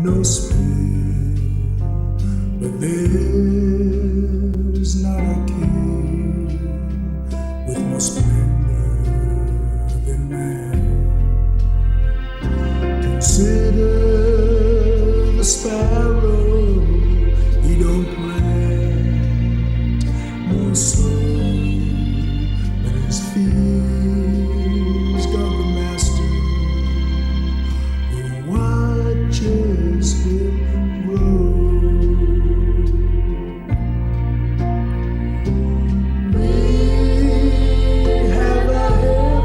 no speed, but there's not a king with more splendor than man. Consider the sparrow, he don't plant nor sow, but his fears got the master who watches him grow. We have a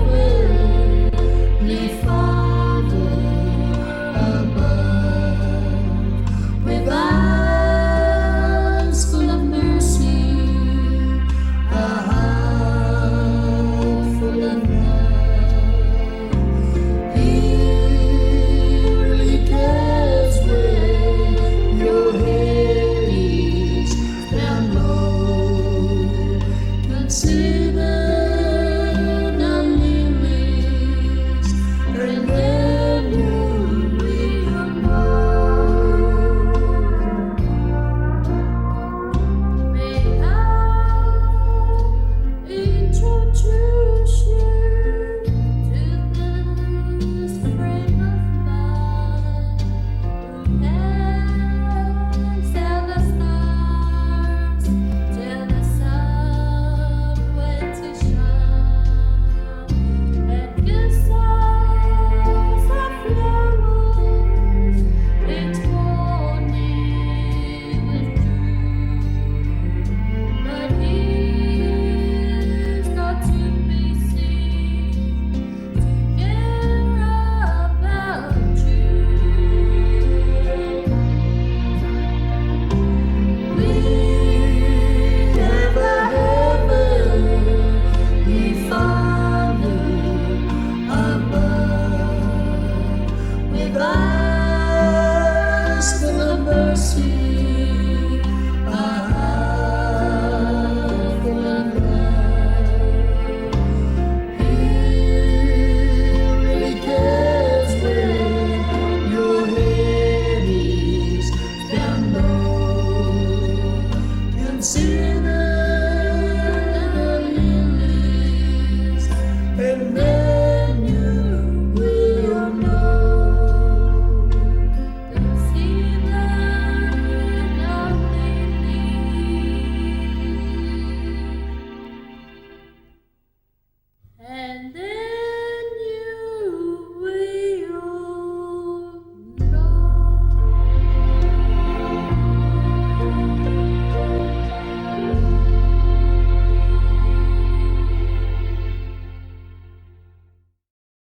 heavenly Father above, with eyes full of mercy, a heart full of love. He really cares when your head is down low. Consider the lilies, and then you will know. May I introduce you to this friend of mine who hangs out the stars till the sun went to shine, and gives us a flowers each morning with dew. But he's not to be seen to care about you. We have a heavenly Father above, with eyes full of mercy,